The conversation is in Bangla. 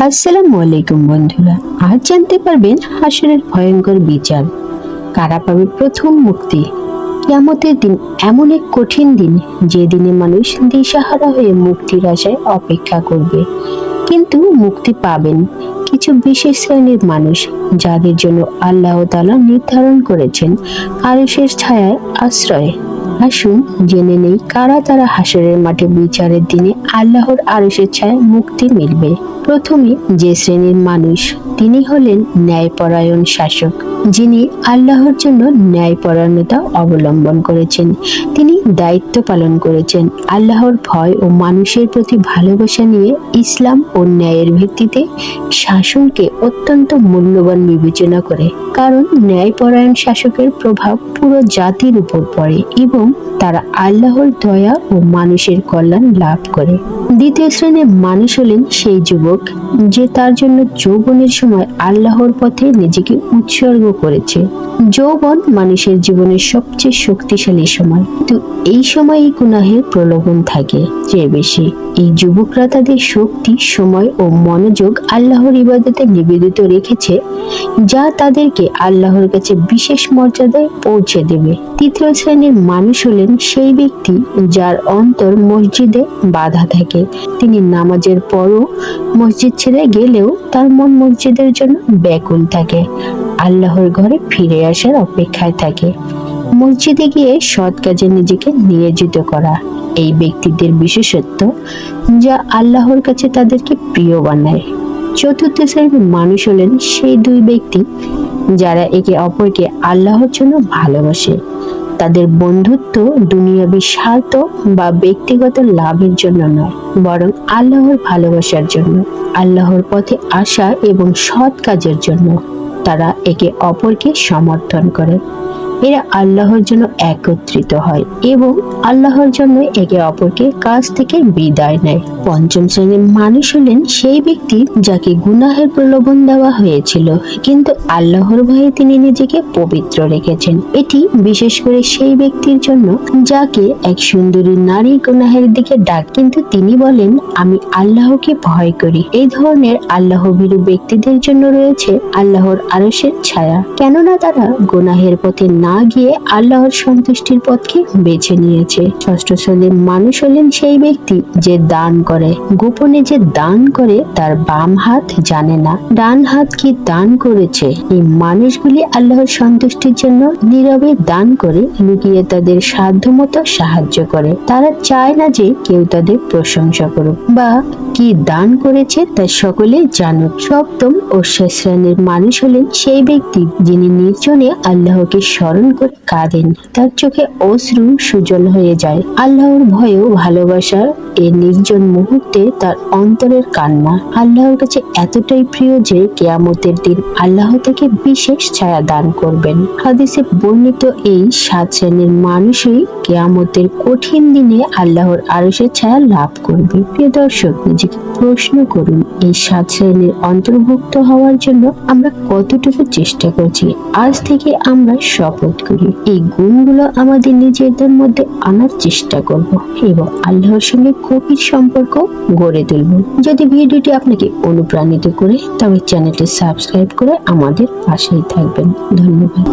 আসসালামু আলাইকুম বন্ধুরা, আজ জানতে পারবেন হাসরের ভয়ঙ্কর বিচার, কারা পাবে প্রথম মুক্তি। কিয়ামতের দিন এমন এক কঠিন দিন, যে দিনে মানুষ দিশাহারা হয়ে মুক্তির আশায় অপেক্ষা করবে, কিন্তু মুক্তি পাবেন কিছু বিশেষ শ্রেণীর মানুষ, যাদের জন্য আল্লাহ তাআলা নির্ধারণ করেছেন আরশের ছায়ায় আশ্রয়। আসুন জেনে নেই কারা তারা হাসরের মাঠে বিচারের দিনে আল্লাহর আরশের ছায়ায় মুক্তি মিলবে। প্রথমে যে শ্রেণীর মানুষ, তিনি হলেন ন্যায়পরায়ণ শাসক, যিনি আল্লাহর জন্য ন্যায়পরায়ণতা অবলম্বন করেছেন। তিনি দায়িত্ব পালন করেছেন আল্লাহর ভয় ও মানুষের প্রতি ভালোবাসা নিয়ে। ইসলাম ও ন্যায়ের ভিত্তিতে শাসনকে অত্যন্ত মূল্যবান বিবেচনা করে, কারণ ন্যায়পরায়ণ শাসকের প্রভাব পুরো জাতির উপর পড়ে এবং তারা আল্লাহর দয়া ও মানুষের কল্যাণ লাভ করে। দ্বিতীয় শ্রেণীর মানুষ হলেন সেই যুবক, যে তার জন্য যৌবনের সময় আল্লাহর পথে নিজেকে উৎসর্গ করেছে। যৌবন মানুষের জীবনের সবচেয়ে শক্তিশালী সময়, কিন্তু এই সময়ই গুনাহের প্রলোভন থাকে চেয়ে বেশি। এই যুবকরা তাদের শক্তি, সময় ও মনোযোগ আল্লাহর ইবাদতে নিবেদিত রেখেছে, যা তাদেরকে আল্লাহর কাছে বিশেষ মর্যাদায় পৌঁছে দেবে। তৃতীয় শ্রেণীর মানুষ হলেন সেই ব্যক্তি, যার অন্তর মসজিদে বাধা থাকে। তিনি নামাজের পরও মসজিদ ছেড়ে গেলেও তার মন মসজিদের জন্য ব্যাকুল থাকে, আল্লাহর ঘরে ফিরে আসার অপেক্ষায় থাকে। মসজিদে গিয়ে সৎ কাজে নিজেকে নিয়োজিত করা এই ব্যক্তিদের বিশেষত্ব, যা আল্লাহর কাছে তাদেরকে প্রিয় বানায়। চতুর্থ শ্রেণীর মানুষ হলেন সেই দুই ব্যক্তি, যারা একে অপরকে আল্লাহর জন্য ভালোবাসে। তাদের বন্ধুত্ব দুনিয়াবী স্বার্থ বা ব্যক্তিগত লাভের জন্য নয়, বরং আল্লাহর ভালোবাসার জন্য, আল্লাহর পথে আসা এবং সৎ কাজের জন্য তারা একে অপরকে সমর্থন করে। এরা আল্লাহর জন্য একত্রিত হয় এবং আল্লাহর জন্য একে অপরকে কাজ থেকে বিদায় নেয়। পঞ্চম শ্রেণীর মানুষ হলেন সেই ব্যক্তি, যাকে গুনাহের প্রলোভন দেওয়া হয়েছিল, কিন্তু আল্লাহর ভয়ে তিনি নিজেকে পবিত্র রেখেছেন। এটি বিশেষ করে সেই ব্যক্তির জন্য, যাকে এক সুন্দরী নারী গুনাহের দিকে ডাক, কিন্তু তিনি বলেন আমি আল্লাহকে ভয় করি। এই ধরনের আল্লাহ ভীরু ব্যক্তিদের জন্য রয়েছে আল্লাহর আরশের ছায়া, কেননা তারা গুনাহের পথে না গিয়ে আল্লাহর সন্তুষ্টির পথকে বেছে নিয়েছে। ষষ্ঠ শ্রেণীর মানুষ হলেন সেই ব্যক্তি, যে দান করে। গোপনে যে দান করে তার বাম হাত জানে না ডান হাত কি দান করেছে। এই মানুষগুলি আল্লাহর সন্তুষ্টির জন্য নীরবে দান করে, লুকিয়ে তাদের সাধ্যমতো সাহায্য করে। তারা চায় না যে কেউ তাদের প্রশংসা করুক বা কি দান করেছে তা সকলে জানুক। সপ্তম ও শেষ শ্রেণীর মানুষ হলেন সেই ব্যক্তি, যিনি নির্জনে আল্লাহকে স্মরণ করে কাঁদেন। তার চোখে অশ্রু সুজল হয়ে যায়। আল্লাহর ভয় ও ভালোবাসার এই নির্জন মুহূর্তে তার অন্তরের কান্না আল্লাহর কাছে এতটাই প্রিয় যে কিয়ামতের দিন আল্লাহ থেকে বিশেষ ছায়া দান করবেন। হাদিসে বর্ণিত এই 7 শ্রেণীর মানুষই কিয়ামতের কঠিন দিনে আল্লাহর আরশের ছায়া লাভ করবে। প্রিয় দর্শক, নিজেকে প্রশ্ন করুন, এই 7 শ্রেণীর অন্তর্ভুক্ত হওয়ার জন্য আমরা কতটুকু চেষ্টা করছি। আজ থেকে আমরা শপথ করি এই গুণগুলো আমাদের নিজেদের মধ্যে আনার চেষ্টা করব এবং আল্লাহর সঙ্গে গভীর সম্পর্ক গড়ে তুলব। যদি ভিডিওটি আপনাকে অনুপ্রাণিত করে, তবে চ্যানেলটি সাবস্ক্রাইব করে আমাদের পাশেই থাকবেন। ধন্যবাদ।